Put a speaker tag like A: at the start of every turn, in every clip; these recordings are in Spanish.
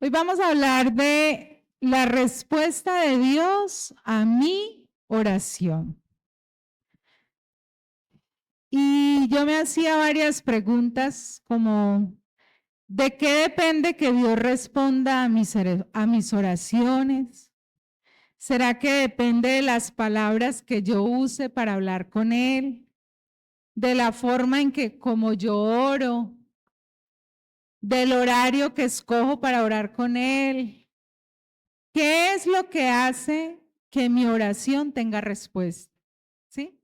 A: Hoy vamos a hablar de la respuesta de Dios a mi oración. Y yo me hacía varias preguntas como, ¿de qué depende que Dios responda a mis oraciones? ¿Será que depende de las palabras que yo use para hablar con Él? ¿De la forma en que como yo oro? ¿Del horario que escojo para orar con Él? ¿Qué es lo que hace que mi oración tenga respuesta? ¿Sí?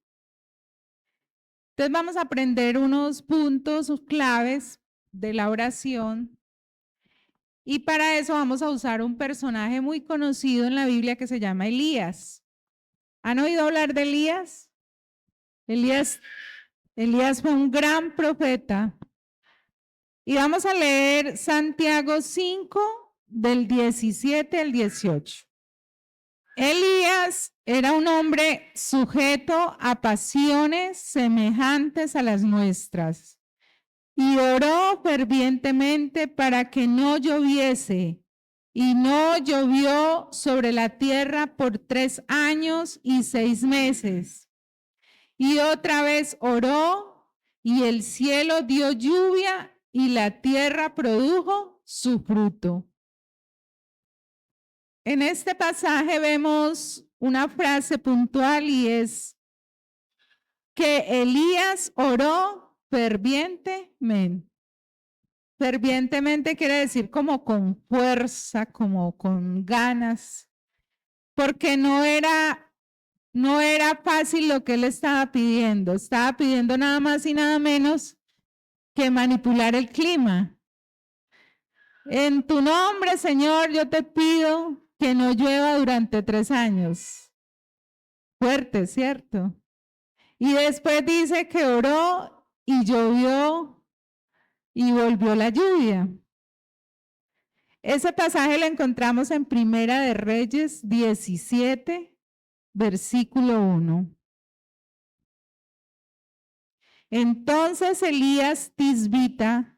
A: Entonces vamos a aprender unos puntos claves de la oración y para eso vamos a usar un personaje muy conocido en la Biblia que se llama Elías. ¿Han oído hablar de Elías? Elías, Elías fue un gran profeta y vamos a leer Santiago 5 del 17 al 18. Elías era un hombre sujeto a pasiones semejantes a las nuestras y oró fervientemente para que no lloviese, y no llovió sobre la tierra por 3 años y 6 meses. Y otra vez oró, y el cielo dio lluvia, y la tierra produjo su fruto. En este pasaje vemos una frase puntual y es que Elías oró fervientemente. Fervientemente quiere decir como con fuerza, como con ganas, porque no era fácil lo que él estaba pidiendo. Estaba pidiendo nada más y nada menos que manipular el clima. En tu nombre, Señor, yo te pido que no llueva durante 3 años. Fuerte, ¿cierto? Y después dice que oró y llovió y volvió la lluvia. Ese pasaje lo encontramos en Primera de Reyes 17, versículo 1. Entonces Elías Tisbita,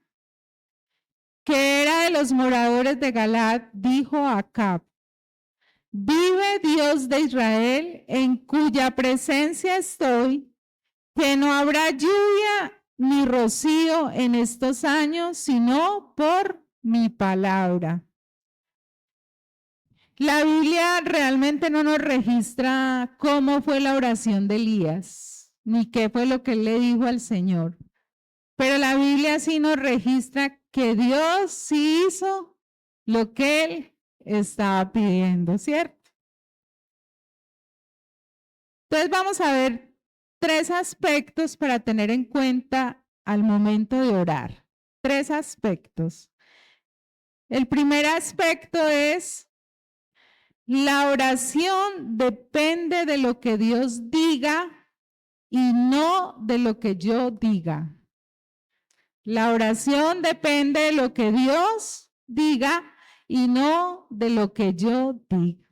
A: que era de los moradores de Galaad, dijo a Acab: vive Dios de Israel, en cuya presencia estoy, que no habrá lluvia ni rocío en estos años, sino por mi palabra. La Biblia realmente no nos registra cómo fue la oración de Elías, ni qué fue lo que él le dijo al Señor. Pero la Biblia sí nos registra que Dios sí hizo lo que él estaba pidiendo, ¿cierto? Entonces vamos a ver 3 aspectos para tener en cuenta al momento de orar. 3 aspectos. El primer aspecto es la oración depende de lo que Dios diga y no de lo que yo diga. La oración depende de lo que Dios diga y no de lo que yo diga.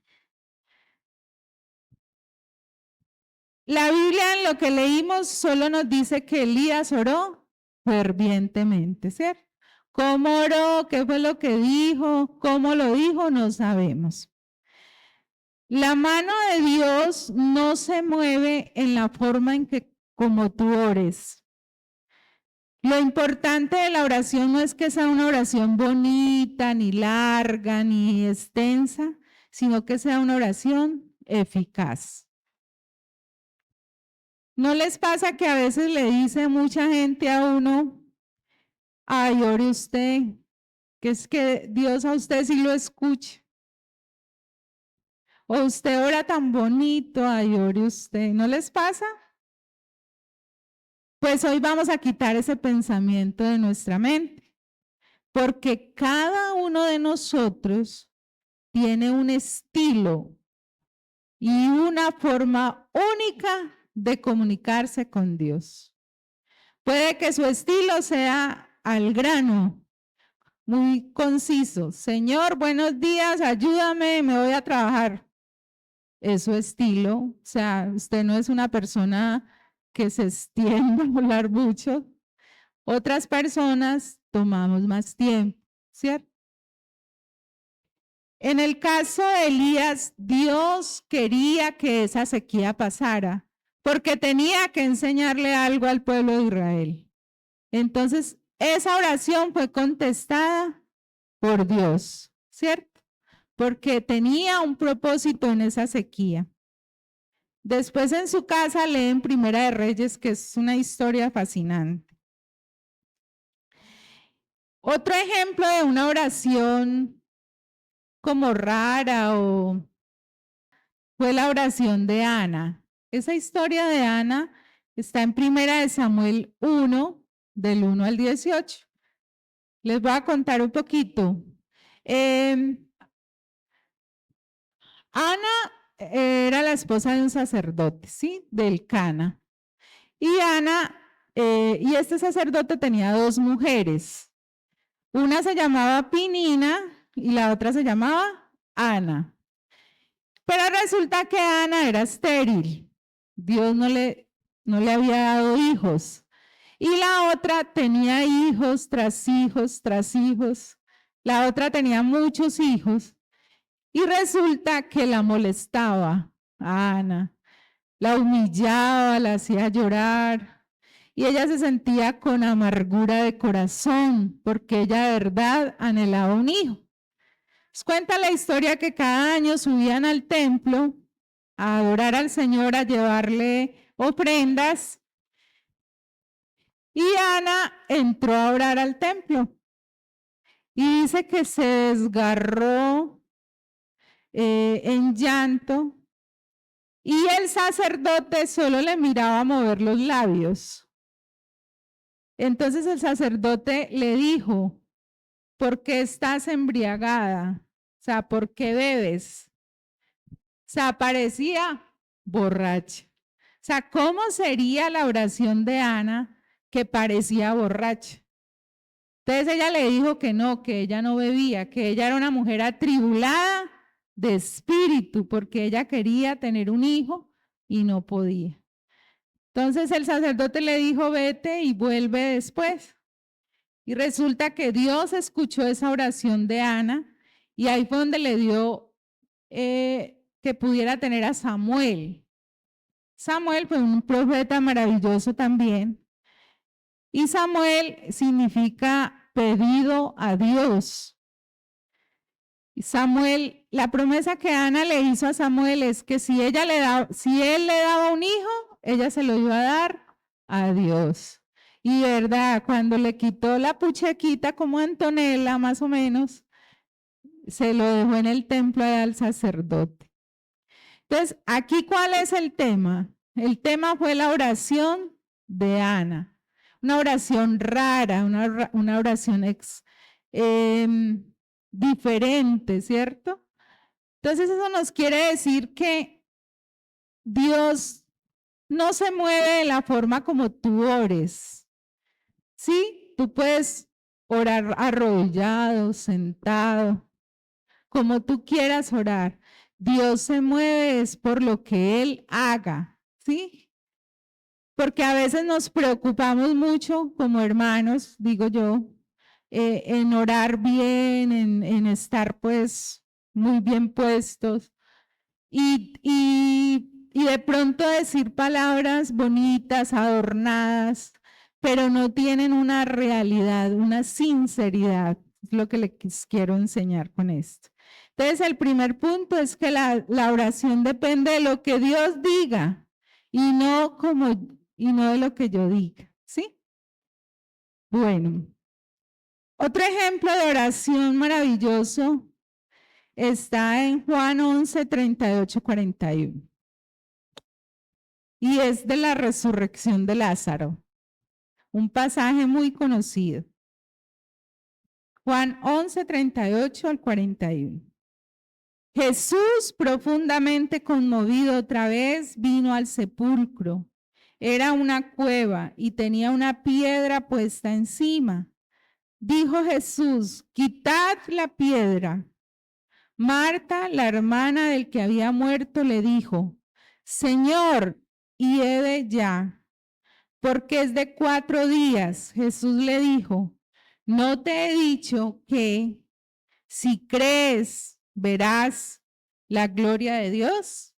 A: La Biblia en lo que leímos solo nos dice que Elías oró fervientemente, ¿cierto? ¿Cómo oró? ¿Qué fue lo que dijo? ¿Cómo lo dijo? No sabemos. La mano de Dios no se mueve en la forma en que como tú ores. Lo importante de la oración no es que sea una oración bonita, ni larga, ni extensa, sino que sea una oración eficaz. ¿No les pasa que a veces le dice mucha gente a uno: ay, ore usted, que es que Dios a usted sí lo escucha? O usted ora tan bonito, ay, ore usted. ¿No les pasa? Pues hoy vamos a quitar ese pensamiento de nuestra mente, porque cada uno de nosotros tiene un estilo y una forma única de comunicarse con Dios. Puede que su estilo sea al grano, muy conciso. Señor, buenos días, ayúdame, me voy a trabajar. Es su estilo. O sea, usted no es una persona que se extienda a hablar mucho. Otras personas tomamos más tiempo, ¿cierto? En el caso de Elías, Dios quería que esa sequía pasara, porque tenía que enseñarle algo al pueblo de Israel. Entonces, esa oración fue contestada por Dios, ¿cierto? Porque tenía un propósito en esa sequía. Después en su casa leen Primera de Reyes, que es una historia fascinante. Otro ejemplo de una oración como rara fue la oración de Ana. Esa historia de Ana está en Primera de Samuel 1, del 1 al 18. Les voy a contar un poquito. Ana era la esposa de un sacerdote, ¿sí? Del Cana. Y Ana, y este sacerdote tenía dos mujeres. Una se llamaba Pinina y la otra se llamaba Ana. Pero resulta que Ana era estéril. Dios no le había dado hijos. Y la otra tenía hijos tras hijos tras hijos. La otra tenía muchos hijos. Y resulta que la molestaba a Ana. La humillaba, la hacía llorar. Y ella se sentía con amargura de corazón porque ella de verdad anhelaba un hijo. Pues cuenta la historia que cada año subían al templo a adorar al Señor, a llevarle ofrendas. Y Ana entró a orar al templo. Y dice que se desgarró en llanto. Y el sacerdote solo le miraba mover los labios. Entonces el sacerdote le dijo, ¿por qué estás embriagada? O sea, ¿por qué bebes? O sea, parecía borracha. O sea, ¿cómo sería la oración de Ana que parecía borracha? Entonces ella le dijo que no, que ella no bebía, que ella era una mujer atribulada de espíritu, porque ella quería tener un hijo y no podía. Entonces el sacerdote le dijo, vete y vuelve después. Y resulta que Dios escuchó esa oración de Ana y ahí fue donde le dio que pudiera tener a Samuel. Samuel fue un profeta maravilloso también. Y Samuel significa pedido a Dios. Y Samuel, la promesa que Ana le hizo a Samuel es que si él le daba un hijo, ella se lo iba a dar a Dios. Y verdad, cuando le quitó la puchequita como Antonella, más o menos, se lo dejó en el templo al sacerdote. Entonces, aquí, ¿cuál es el tema? El tema fue la oración de Ana. Una oración rara, una oración diferente, ¿cierto? Entonces, eso nos quiere decir que Dios no se mueve de la forma como tú ores. Sí, tú puedes orar arrodillado, sentado, como tú quieras orar. Dios se mueve es por lo que Él haga, ¿sí? Porque a veces nos preocupamos mucho como hermanos, digo yo, en orar bien, en estar pues muy bien puestos y de pronto decir palabras bonitas, adornadas, pero no tienen una realidad, una sinceridad. Es lo que les quiero enseñar con esto. Entonces, el primer punto es que la oración depende de lo que Dios diga y no de lo que yo diga, ¿sí? Bueno, otro ejemplo de oración maravilloso está en Juan 11, 38, 41. Y es de la resurrección de Lázaro, un pasaje muy conocido. Juan 11, 38 al 41. Jesús, profundamente conmovido otra vez, vino al sepulcro. Era una cueva y tenía una piedra puesta encima. Dijo Jesús, quitad la piedra. Marta, la hermana del que había muerto, le dijo, Señor, hiede ya, porque es de 4 días. Jesús le dijo, ¿no te he dicho que si crees verás la gloria de Dios.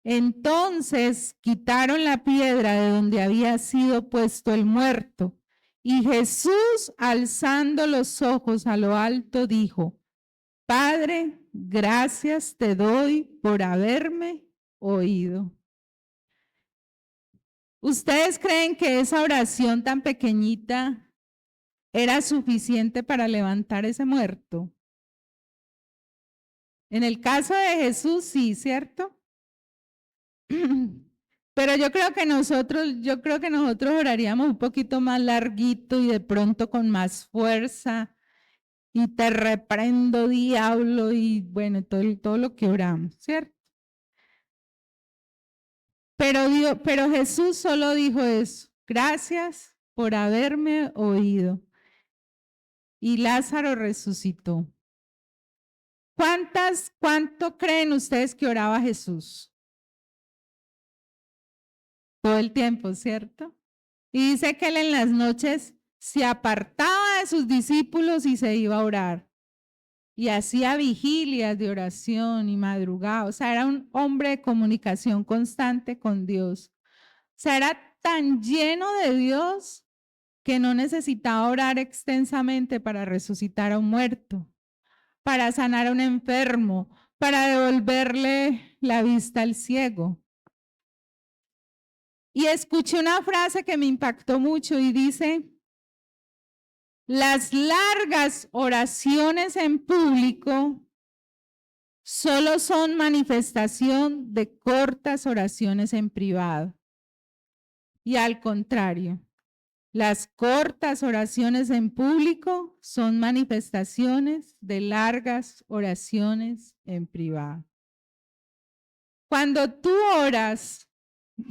A: Entonces quitaron la piedra de donde había sido puesto el muerto. Y Jesús, alzando los ojos a lo alto, dijo: Padre, gracias te doy por haberme oído. ¿Ustedes creen que esa oración tan pequeñita era suficiente para levantar ese muerto? En el caso de Jesús, sí, ¿cierto? Pero yo creo que nosotros oraríamos un poquito más larguito y de pronto con más fuerza. Y te reprendo, diablo, y bueno, todo lo que oramos, ¿cierto? Pero Jesús solo dijo eso: gracias por haberme oído. Y Lázaro resucitó. ¿Cuánto creen ustedes que oraba Jesús? Todo el tiempo, ¿cierto? Y dice que él en las noches se apartaba de sus discípulos y se iba a orar. Y hacía vigilias de oración y madrugada. O sea, era un hombre de comunicación constante con Dios. O sea, era tan lleno de Dios que no necesitaba orar extensamente para resucitar a un muerto, para sanar a un enfermo, para devolverle la vista al ciego. Y escuché una frase que me impactó mucho y dice: las largas oraciones en público solo son manifestación de cortas oraciones en privado. Y al contrario, las cortas oraciones en público son manifestaciones de largas oraciones en privado. Cuando tú oras,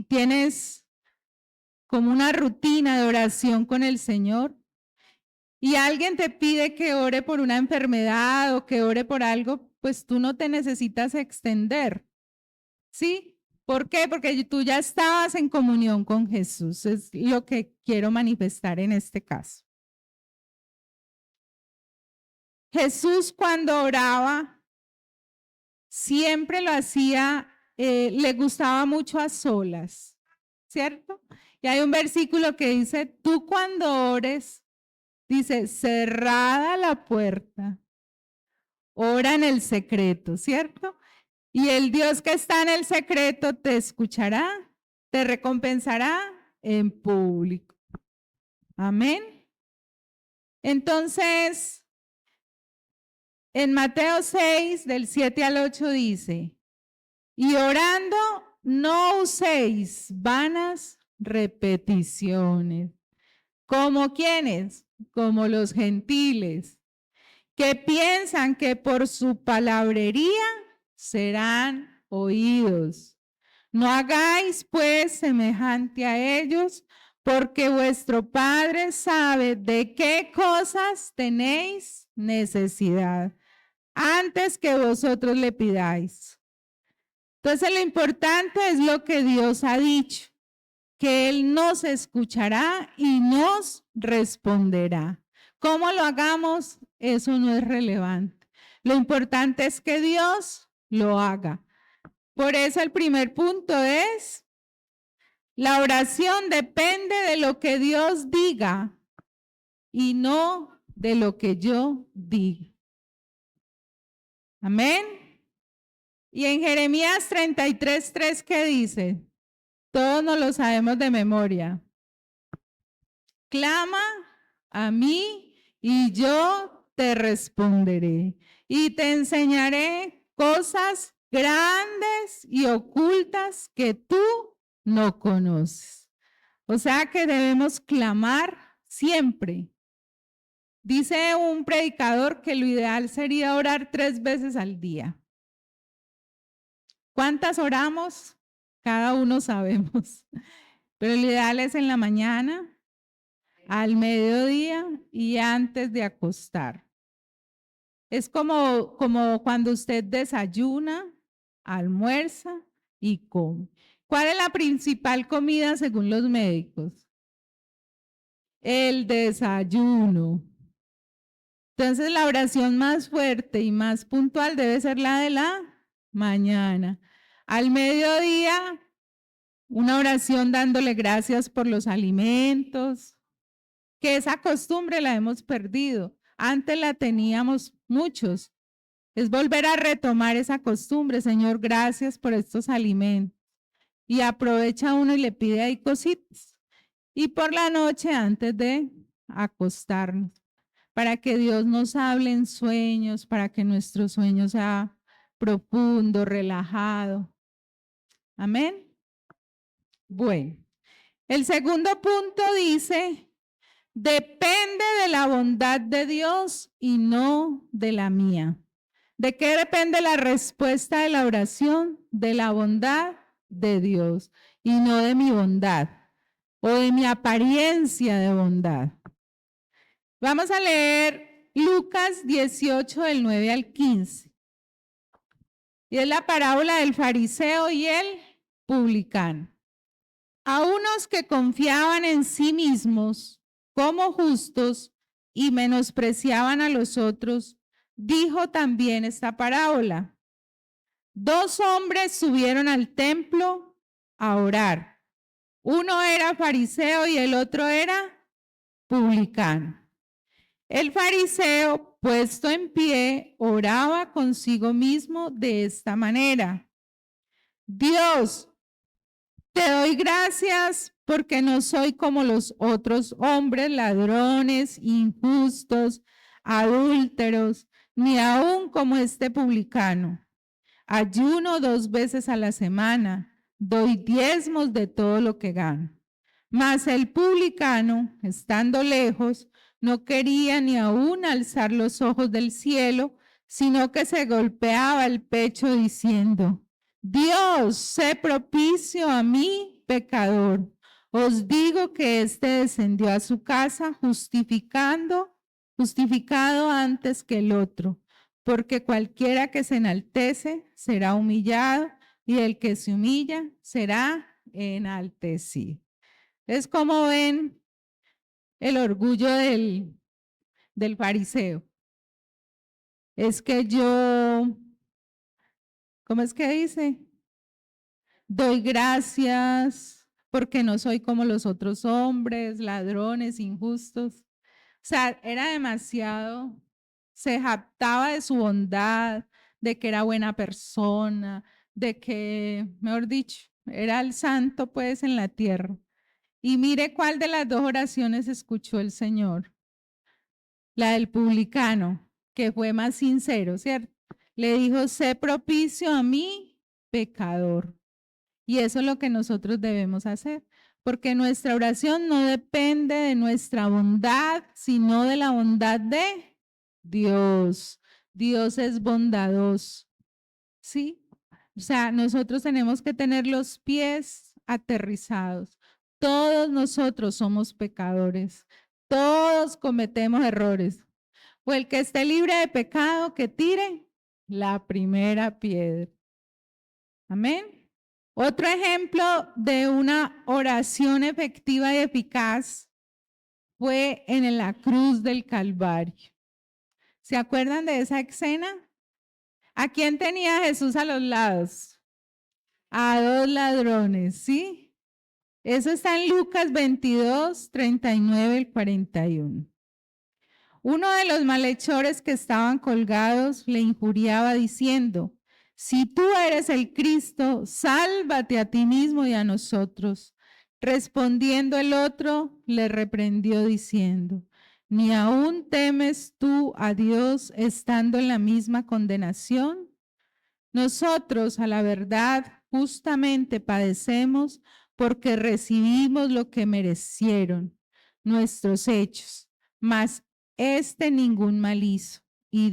A: tienes como una rutina de oración con el Señor y alguien te pide que ore por una enfermedad o que ore por algo, pues tú no te necesitas extender, ¿sí? ¿Por qué? Porque tú ya estabas en comunión con Jesús. Es lo que quiero manifestar en este caso. Jesús cuando oraba, siempre lo hacía, le gustaba mucho a solas, ¿cierto? Y hay un versículo que dice: tú cuando ores, dice, cerrada la puerta, ora en el secreto, ¿cierto? Y el Dios que está en el secreto te escuchará, te recompensará en público. Amén. Entonces, en Mateo 6, del 7 al 8 dice: y orando no uséis vanas repeticiones. ¿Como quiénes? Como los gentiles, que piensan que por su palabrería serán oídos. No hagáis pues semejante a ellos, porque vuestro Padre sabe de qué cosas tenéis necesidad antes que vosotros le pidáis. Entonces lo importante es lo que Dios ha dicho, que Él nos escuchará y nos responderá. ¿Cómo lo hagamos? Eso no es relevante. Lo importante es que Dios lo haga. Por eso el primer punto es: la oración depende de lo que Dios diga y no de lo que yo diga. Amén. Y en Jeremías 33:3, ¿qué dice? Todos nos lo sabemos de memoria. Clama a mí y yo te responderé y te enseñaré cosas grandes y ocultas que tú no conoces. O sea que debemos clamar siempre. Dice un predicador que lo ideal sería orar 3 veces al día. ¿Cuántas oramos? Cada uno sabemos. Pero lo ideal es en la mañana, al mediodía y antes de acostar. Es como cuando usted desayuna, almuerza y come. ¿Cuál es la principal comida según los médicos? El desayuno. Entonces la oración más fuerte y más puntual debe ser la de la mañana. Al mediodía, una oración dándole gracias por los alimentos, que esa costumbre la hemos perdido. Antes la teníamos muchos. Es volver a retomar esa costumbre. Señor, gracias por estos alimentos. Y aprovecha uno y le pide ahí cositas. Y por la noche, antes de acostarnos, para que Dios nos hable en sueños, para que nuestro sueño sea profundo, relajado. Amén. Bueno, el segundo punto dice, depende de la bondad de Dios y no de la mía. ¿De qué depende la respuesta de la oración? De la bondad de Dios y no de mi bondad o de mi apariencia de bondad. Vamos a leer Lucas 18 del 9 al 15. Y es la parábola del fariseo y el publicano. A unos que confiaban en sí mismos como justos y menospreciaban a los otros, dijo también esta parábola. 2 hombres subieron al templo a orar. Uno era fariseo y el otro era publicano. El fariseo, puesto en pie, oraba consigo mismo de esta manera. Dios, te doy gracias porque no soy como los otros hombres, ladrones, injustos, adúlteros, ni aún como este publicano. Ayuno 2 veces a la semana, doy diezmos de todo lo que gano. Mas el publicano, estando lejos, no quería ni aún alzar los ojos del cielo, sino que se golpeaba el pecho diciendo, Dios, sé propicio a mí, pecador. Os digo que éste descendió a su casa justificado antes que el otro, porque cualquiera que se enaltece será humillado y el que se humilla será enaltecido. Es como ven el orgullo del fariseo. Es que yo, ¿cómo es que dice? Doy gracias porque no soy como los otros hombres, ladrones, injustos. O sea, era demasiado, se jactaba de su bondad, de que era buena persona, de que, mejor dicho, era el santo pues en la tierra. Y mire cuál de las 2 oraciones escuchó el Señor. La del publicano, que fue más sincero, ¿cierto? Le dijo, sé propicio a mí, pecador. Y eso es lo que nosotros debemos hacer, porque nuestra oración no depende de nuestra bondad, sino de la bondad de Dios. Dios es bondadoso, ¿sí? O sea, nosotros tenemos que tener los pies aterrizados. Todos nosotros somos pecadores. Todos cometemos errores. O el que esté libre de pecado, que tire la primera piedra. Amén. Otro ejemplo de una oración efectiva y eficaz fue en la cruz del Calvario. ¿Se acuerdan de esa escena? ¿A quién tenía Jesús a los lados? A 2 ladrones, ¿sí? Eso está en Lucas 22, 39 y 41. Uno de los malhechores que estaban colgados le injuriaba diciendo, si tú eres el Cristo, sálvate a ti mismo y a nosotros. Respondiendo el otro, le reprendió diciendo, ¿ni aún temes tú a Dios estando en la misma condenación? Nosotros, a la verdad, justamente padecemos porque recibimos lo que merecieron nuestros hechos, mas ningún mal hizo. Y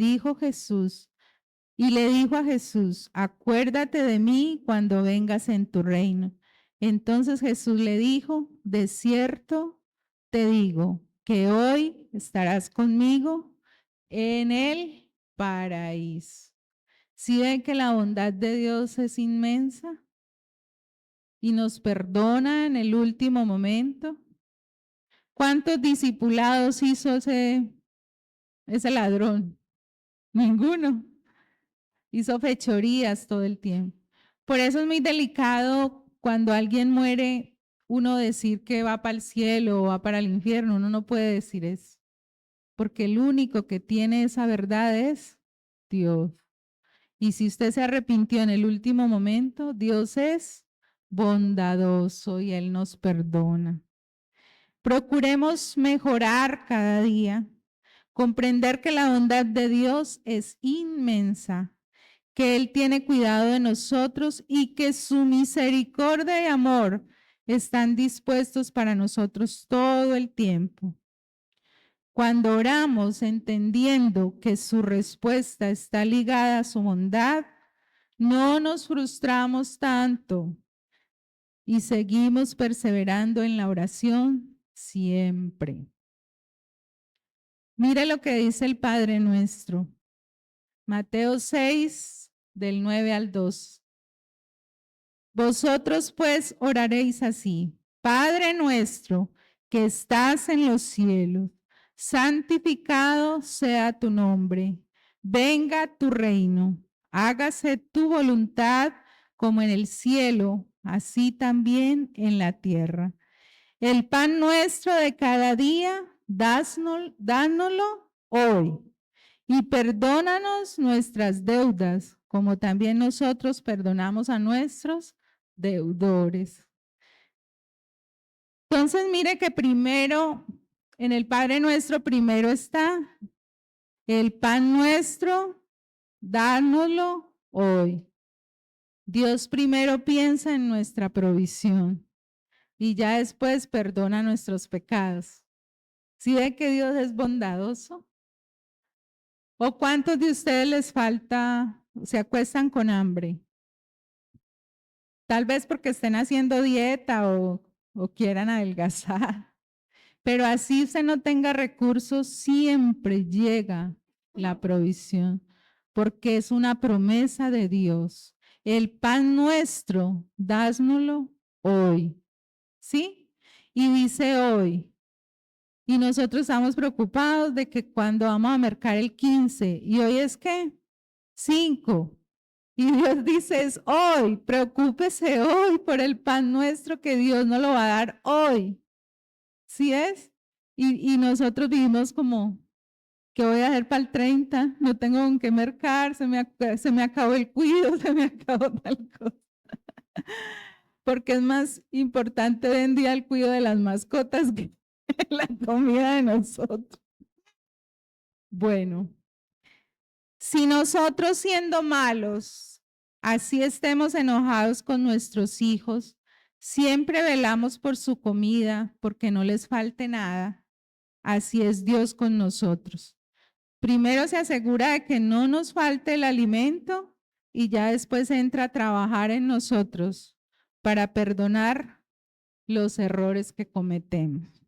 A: le dijo a Jesús, acuérdate de mí cuando vengas en tu reino. Entonces Jesús le dijo, de cierto te digo que hoy estarás conmigo en el paraíso. ¿Sí ven que la bondad de Dios es inmensa y nos perdona en el último momento? ¿Cuántos discipulados hizo ese ese ladrón? Ninguno. Hizo fechorías todo el tiempo. Por eso es muy delicado cuando alguien muere, uno decir que va para el cielo o va para el infierno. Uno no puede decir eso, porque el único que tiene esa verdad es Dios. Y si usted se arrepintió en el último momento, Dios es bondadoso y Él nos perdona. Procuremos mejorar cada día, comprender que la bondad de Dios es inmensa, que Él tiene cuidado de nosotros y que su misericordia y amor están dispuestos para nosotros todo el tiempo. Cuando oramos entendiendo que su respuesta está ligada a su bondad, no nos frustramos tanto y seguimos perseverando en la oración siempre. Mire lo que dice el Padre nuestro. Mateo 6, del 9 al 2. Vosotros pues oraréis así: Padre nuestro que estás en los cielos, santificado sea tu nombre. Venga tu reino. Hágase tu voluntad como en el cielo, así también en la tierra. El pan nuestro de cada día, dánoslo hoy. Y perdónanos nuestras deudas, como también nosotros perdonamos a nuestros deudores. Entonces, mire que primero, en el Padre Nuestro, primero está el pan nuestro, dánoslo hoy. Dios primero piensa en nuestra provisión y ya después perdona nuestros pecados. ¿Sí ve que Dios es bondadoso? ¿O cuántos de ustedes les falta, se acuestan con hambre? Tal vez porque estén haciendo dieta o quieran adelgazar. Pero así usted no tenga recursos, siempre llega la provisión, porque es una promesa de Dios. El pan nuestro, dásnoslo hoy. ¿Sí? Y dice hoy. Y nosotros estamos preocupados de que cuando vamos a mercar el 15, y hoy es ¿qué? 5. Y Dios dice es hoy, preocúpese hoy por el pan nuestro que Dios nos lo va a dar hoy. ¿Sí es? Y nosotros vivimos como, ¿qué voy a hacer para el 30? No tengo con qué mercar, se me acabó el cuido, se me acabó tal cosa. Porque es más importante hoy en día el cuidado de las mascotas que la comida de nosotros. Bueno, si nosotros siendo malos, así estemos enojados con nuestros hijos, siempre velamos por su comida, porque no les falte nada, así es Dios con nosotros. Primero se asegura de que no nos falte el alimento y ya después entra a trabajar en nosotros para perdonar los errores que cometemos.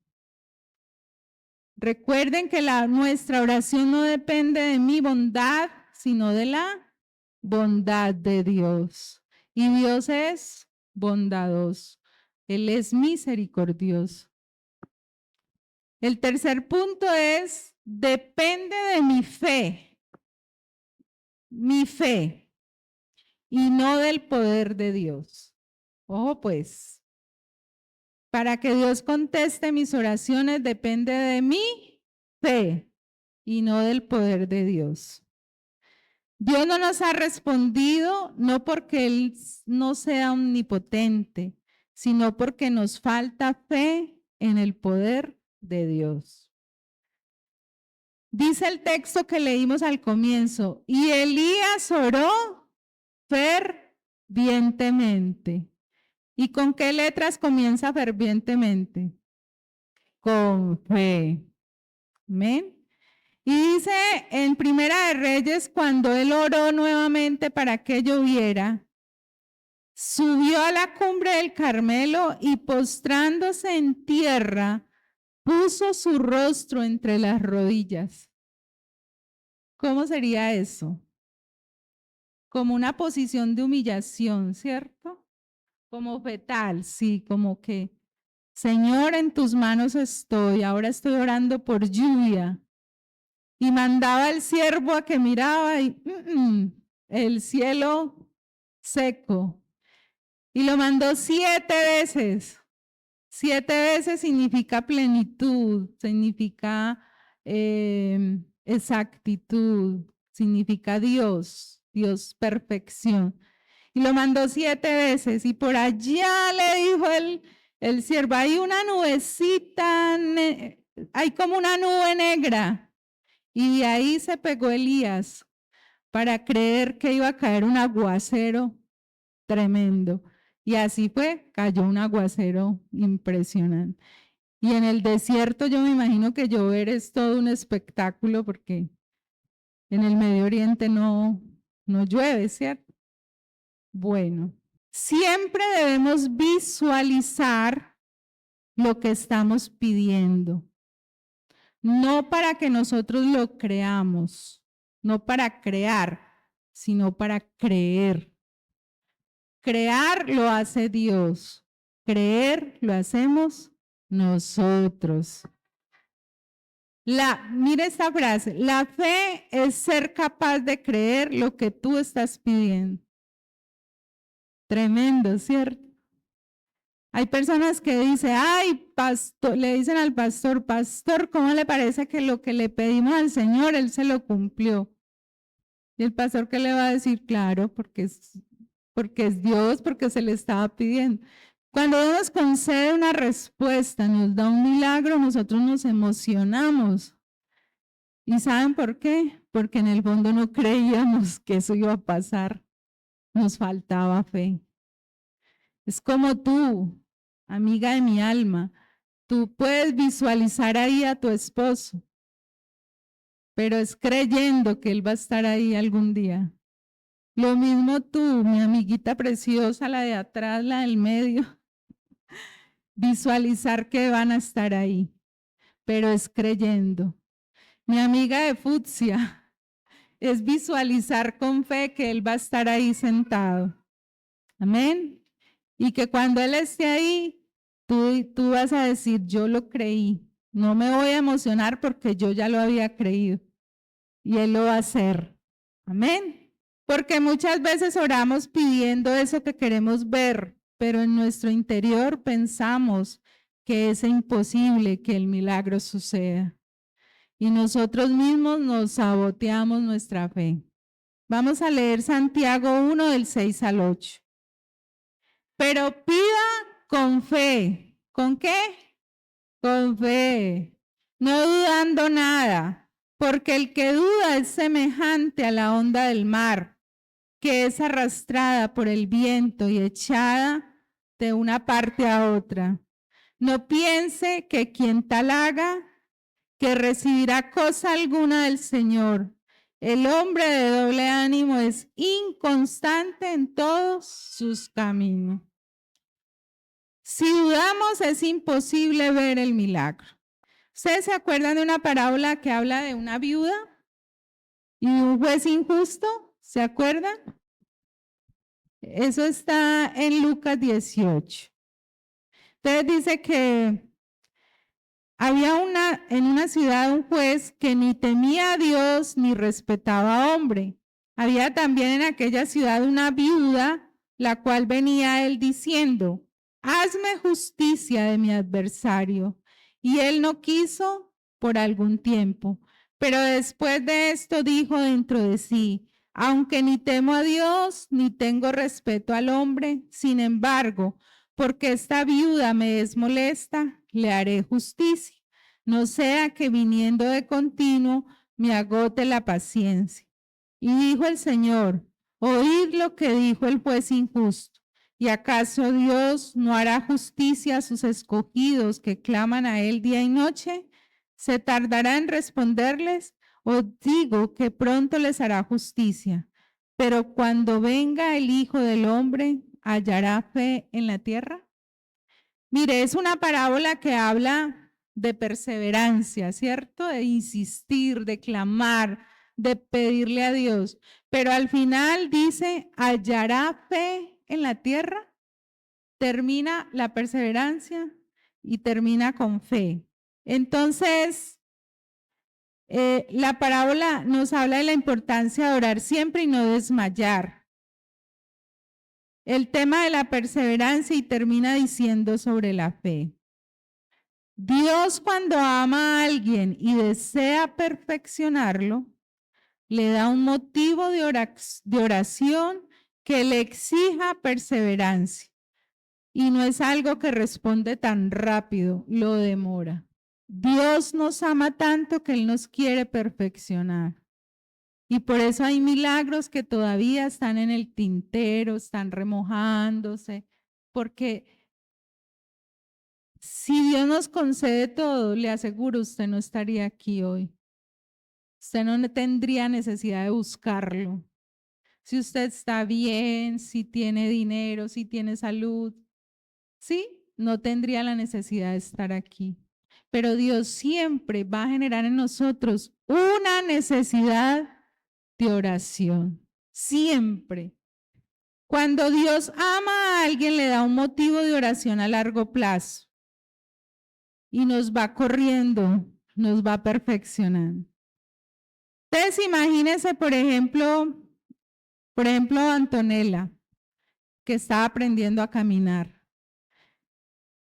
A: Recuerden que nuestra oración no depende de mi bondad, sino de la bondad de Dios. Y Dios es bondadoso. Él es misericordioso. El tercer punto es, depende de mi fe, y no del poder de Dios. Ojo pues, para que Dios conteste mis oraciones depende de mi fe y no del poder de Dios. Dios no nos ha respondido no porque Él no sea omnipotente, sino porque nos falta fe en el poder de Dios. Dice el texto que leímos al comienzo, y Elías oró fervientemente. ¿Y con qué letras comienza fervientemente? Con fe. Amén. Y dice en Primera de Reyes, cuando él oró nuevamente para que lloviera, subió a la cumbre del Carmelo y postrándose en tierra, puso su rostro entre las rodillas. ¿Cómo sería eso? Como una posición de humillación, ¿cierto? Como fetal, sí, como que, Señor, en tus manos estoy, ahora estoy orando por lluvia. y mandaba al siervo a que miraba y el cielo seco. Y lo mandó 7 veces. 7 veces significa plenitud, significa exactitud, significa Dios, Dios perfección. Y lo mandó 7 veces y por allá le dijo el siervo, hay una nubecita, hay como una nube negra. Y de ahí se pegó Elías para creer que iba a caer un aguacero tremendo. Y así fue, cayó un aguacero impresionante. Y en el desierto yo me imagino que llover es todo un espectáculo porque en el Medio Oriente no llueve, ¿cierto? Bueno, siempre debemos visualizar lo que estamos pidiendo, no para que nosotros lo creamos, no para crear, sino para creer. Crear lo hace Dios, creer lo hacemos nosotros. Mira esta frase, la fe es ser capaz de creer lo que tú estás pidiendo. Tremendo, ¿cierto? Hay personas que dicen, ay, pastor, le dicen al pastor, pastor, ¿cómo le parece que lo que le pedimos al Señor, Él se lo cumplió? Y el pastor, ¿qué le va a decir? Claro, porque es Dios, porque se le estaba pidiendo. Cuando Dios nos concede una respuesta, nos da un milagro, nosotros nos emocionamos. ¿Y saben por qué? Porque en el fondo no creíamos que eso iba a pasar. Nos faltaba fe. Es como tú, amiga de mi alma, tú puedes visualizar ahí a tu esposo, pero es creyendo que él va a estar ahí algún día. Lo mismo tú, mi amiguita preciosa, la de atrás, la del medio, visualizar que van a estar ahí, pero es creyendo. Mi amiga de fucsia, es visualizar con fe que él va a estar ahí sentado. Amén. Y que cuando él esté ahí, tú vas a decir, yo lo creí. No me voy a emocionar porque yo ya lo había creído. Y él lo va a hacer. Amén. Porque muchas veces oramos pidiendo eso que queremos ver, pero en nuestro interior pensamos que es imposible que el milagro suceda. Y nosotros mismos nos saboteamos nuestra fe. Vamos a leer Santiago 1 del 6 al 8. Pero pida con fe. ¿Con qué? Con fe. No dudando nada, porque el que duda es semejante a la onda del mar, que es arrastrada por el viento y echada de una parte a otra. No piense que quien tal haga, que recibirá cosa alguna del Señor. El hombre de doble ánimo es inconstante en todos sus caminos. Si dudamos, es imposible ver el milagro. ¿Ustedes se acuerdan de una parábola que habla de una viuda y un juez injusto? ¿Se acuerdan? Eso está en Lucas 18. Entonces dice que había en una ciudad un juez que ni temía a Dios ni respetaba a hombre. Había también en aquella ciudad una viuda, la cual venía a él diciendo, hazme justicia de mi adversario. Y él no quiso por algún tiempo. Pero después de esto dijo dentro de sí, aunque ni temo a Dios, ni tengo respeto al hombre, sin embargo, porque esta viuda me es molesta, le haré justicia, no sea que viniendo de continuo me agote la paciencia. Y dijo el Señor, oíd lo que dijo el juez injusto. ¿Y acaso Dios no hará justicia a sus escogidos que claman a él día y noche? ¿Se tardará en responderles? Os digo que pronto les hará justicia. Pero cuando venga el Hijo del Hombre, ¿hallará fe en la tierra? Mire, es una parábola que habla de perseverancia, ¿cierto? De insistir, de clamar, de pedirle a Dios. Pero al final dice, ¿hallará fe en la tierra? Termina la perseverancia y termina con fe. Entonces, La parábola nos habla de la importancia de orar siempre y no desmayar. El tema de la perseverancia y termina diciendo sobre la fe. Dios cuando ama a alguien y desea perfeccionarlo, le da un motivo de oración que le exija perseverancia. Y no es algo que responde tan rápido, lo demora. Dios nos ama tanto que Él nos quiere perfeccionar. Y por eso hay milagros que todavía están en el tintero, están remojándose, porque si Dios nos concede todo, le aseguro, usted no estaría aquí hoy. Usted no tendría necesidad de buscarlo. Si usted está bien, si tiene dinero, si tiene salud, sí, no tendría la necesidad de estar aquí. Pero Dios siempre va a generar en nosotros una necesidad de oración. Siempre. Cuando Dios ama a alguien, le da un motivo de oración a largo plazo. Y nos va corriendo, nos va perfeccionando. Entonces, imagínense, por ejemplo, Antonella, que estaba aprendiendo a caminar.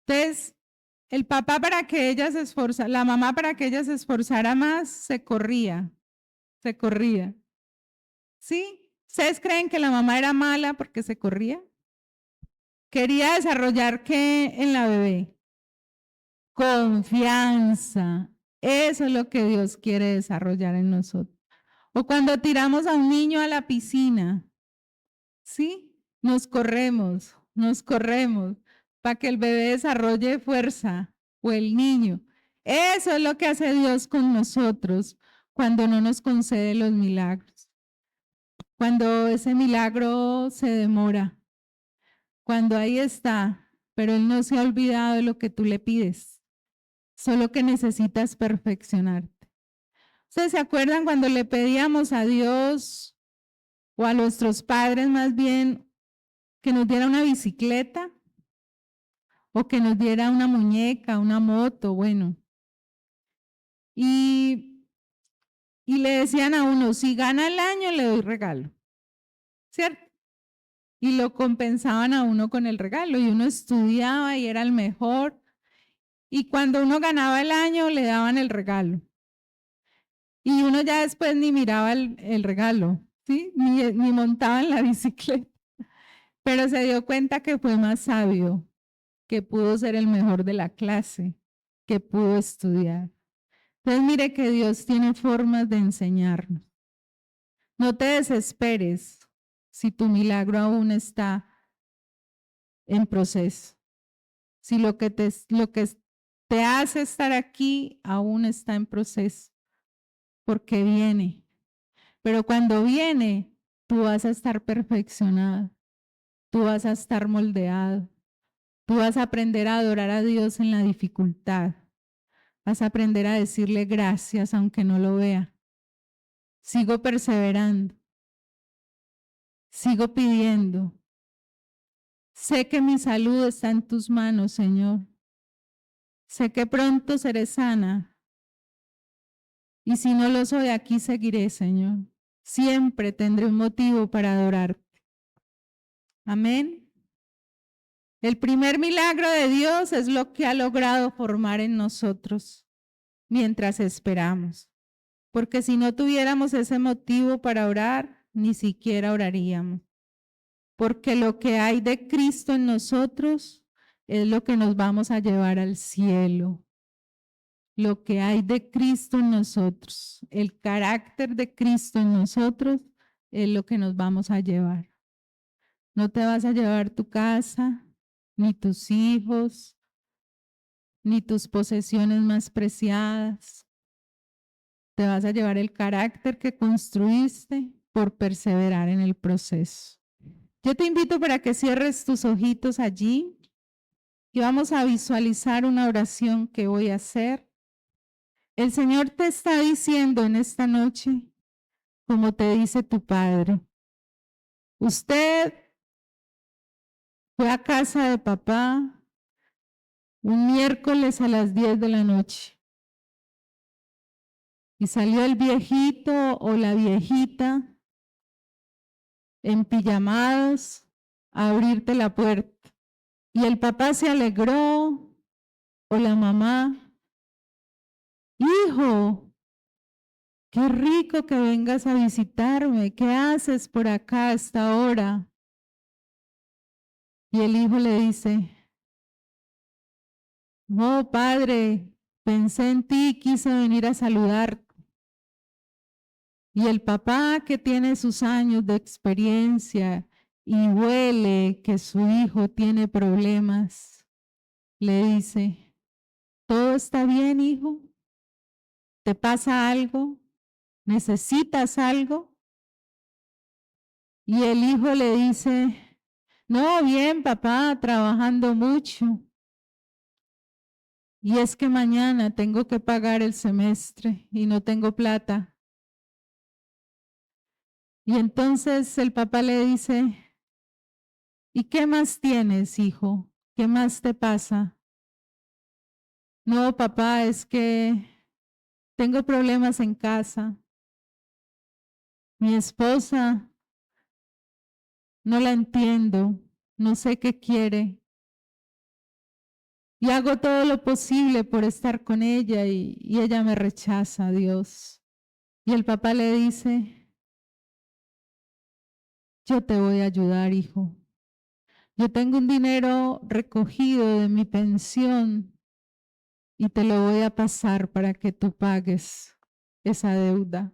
A: Entonces, el papá para que ella se esforzara, la mamá para que ella se esforzara más, se corría. ¿Sí? ¿Ustedes creen que la mamá era mala porque se corría? Quería desarrollar ¿qué en la bebé? Confianza. Eso es lo que Dios quiere desarrollar en nosotros. O cuando tiramos a un niño a la piscina, ¿sí? Nos corremos para que el bebé desarrolle fuerza o el niño. Eso es lo que hace Dios con nosotros cuando no nos concede los milagros. Cuando ese milagro se demora. Cuando ahí está, pero Él no se ha olvidado de lo que tú le pides. Solo que necesitas perfeccionarte. ¿Ustedes se acuerdan cuando le pedíamos a Dios o a nuestros padres más bien que nos diera una bicicleta o que nos diera una muñeca, una moto, bueno? Y le decían a uno, si gana el año le doy regalo, ¿cierto? Y lo compensaban a uno con el regalo y uno estudiaba y era el mejor. Y cuando uno ganaba el año le daban el regalo. Y uno ya después ni miraba el regalo, ¿sí? Ni montaba en la bicicleta. Pero se dio cuenta que fue más sabio, que pudo ser el mejor de la clase, que pudo estudiar. Entonces mire que Dios tiene formas de enseñarnos. No te desesperes si tu milagro aún está en proceso. Si lo que te hace estar aquí aún está en proceso, porque viene. Pero cuando viene, tú vas a estar perfeccionado, tú vas a estar moldeado, tú vas a aprender a adorar a Dios en la dificultad, vas a aprender a decirle gracias aunque no lo vea. Sigo perseverando, sigo pidiendo. Sé que mi salud está en tus manos, Señor. Sé que pronto seré sana. Y si no lo soy, aquí seguiré, Señor. Siempre tendré un motivo para adorarte. Amén. El primer milagro de Dios es lo que ha logrado formar en nosotros mientras esperamos. Porque si no tuviéramos ese motivo para orar, ni siquiera oraríamos. Porque lo que hay de Cristo en nosotros es lo que nos vamos a llevar al cielo. Lo que hay de Cristo en nosotros, el carácter de Cristo en nosotros es lo que nos vamos a llevar. No te vas a llevar tu casa, ni tus hijos, ni tus posesiones más preciadas. Te vas a llevar el carácter que construiste por perseverar en el proceso. Yo te invito para que cierres tus ojitos allí y vamos a visualizar una oración que voy a hacer. El Señor te está diciendo en esta noche, como te dice tu Padre, usted fue a casa de papá un miércoles a las 10 de la noche Y salió el viejito o la viejita en pijamados a abrirte la puerta. Y el papá se alegró o la mamá. Hijo, qué rico que vengas a visitarme. ¿Qué haces por acá a esta hora? Y el hijo le dice, no, padre, pensé en ti, quise venir a saludarte. Y el papá, que tiene sus años de experiencia y huele que su hijo tiene problemas, le dice, ¿todo está bien, hijo? ¿Te pasa algo? ¿Necesitas algo? Y el hijo le dice, no, bien, papá, trabajando mucho. Y es que mañana tengo que pagar el semestre y no tengo plata. Y entonces el papá le dice, ¿y qué más tienes, hijo? ¿Qué más te pasa? No, papá, es que tengo problemas en casa. Mi esposa, no la entiendo, no sé qué quiere. Y hago todo lo posible por estar con ella y ella me rechaza, Dios. Y el papá le dice, yo te voy a ayudar, hijo. Yo tengo un dinero recogido de mi pensión y te lo voy a pasar para que tú pagues esa deuda.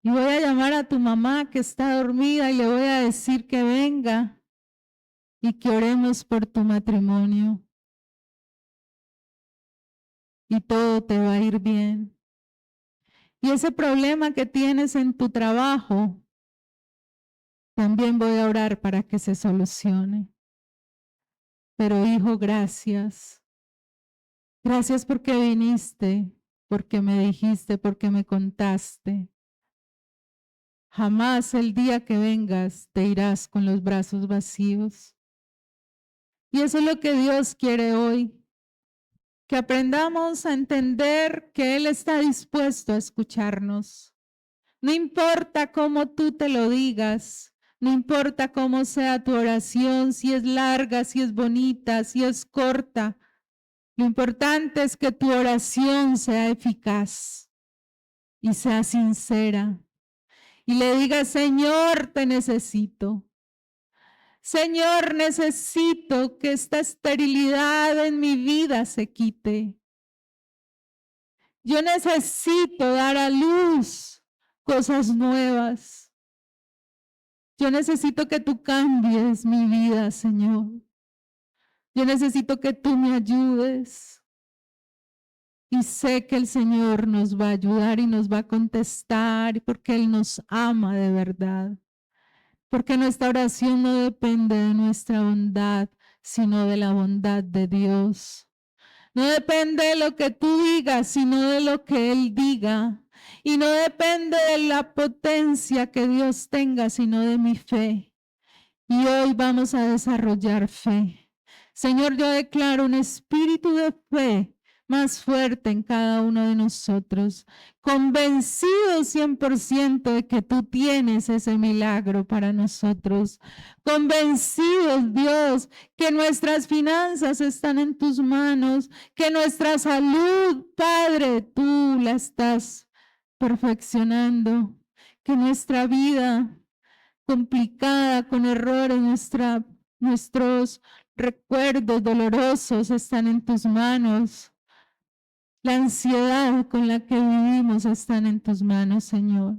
A: Y voy a llamar a tu mamá que está dormida y le voy a decir que venga y que oremos por tu matrimonio. Y todo te va a ir bien. Y ese problema que tienes en tu trabajo, también voy a orar para que se solucione. Pero hijo, gracias. Gracias porque viniste, porque me dijiste, porque me contaste. Jamás el día que vengas te irás con los brazos vacíos. Y eso es lo que Dios quiere hoy, que aprendamos a entender que Él está dispuesto a escucharnos. No importa cómo tú te lo digas, no importa cómo sea tu oración, si es larga, si es bonita, si es corta. Lo importante es que tu oración sea eficaz y sea sincera. Y le digas, Señor, te necesito. Señor, necesito que esta esterilidad en mi vida se quite. Yo necesito dar a luz cosas nuevas. Yo necesito que tú cambies mi vida, Señor. Yo necesito que tú me ayudes. Y sé que el Señor nos va a ayudar y nos va a contestar porque Él nos ama de verdad. Porque nuestra oración no depende de nuestra bondad, sino de la bondad de Dios. No depende de lo que tú digas, sino de lo que Él diga. Y no depende de la potencia que Dios tenga, sino de mi fe. Y hoy vamos a desarrollar fe. Señor, yo declaro un espíritu de fe más fuerte en cada uno de nosotros, convencido 100% de que tú tienes ese milagro para nosotros, convencidos, Dios, que nuestras finanzas están en tus manos, que nuestra salud, Padre, tú la estás perfeccionando, que nuestra vida complicada, con errores, nuestros recuerdos dolorosos están en tus manos. La ansiedad con la que vivimos están en tus manos, Señor.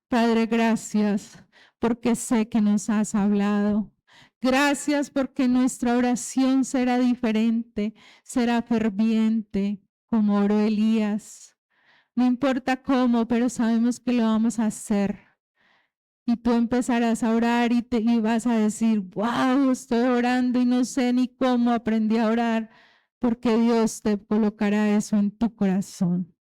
A: Padre, gracias porque sé que nos has hablado. Gracias porque nuestra oración será diferente, será ferviente, como oró Elías. No importa cómo, pero sabemos que lo vamos a hacer. Y tú empezarás a orar y vas a decir, wow, estoy orando y no sé ni cómo aprendí a orar, porque Dios te colocará eso en tu corazón.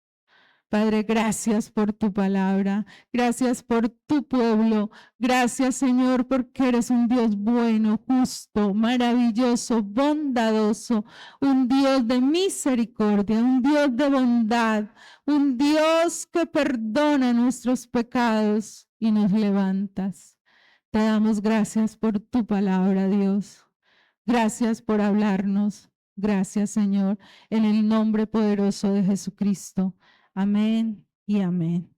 A: Padre, gracias por tu palabra, gracias por tu pueblo, gracias Señor porque eres un Dios bueno, justo, maravilloso, bondadoso, un Dios de misericordia, un Dios de bondad, un Dios que perdona nuestros pecados y nos levantas. Te damos gracias por tu palabra, Dios. Gracias por hablarnos. Gracias, Señor, en el nombre poderoso de Jesucristo. Amén y amén.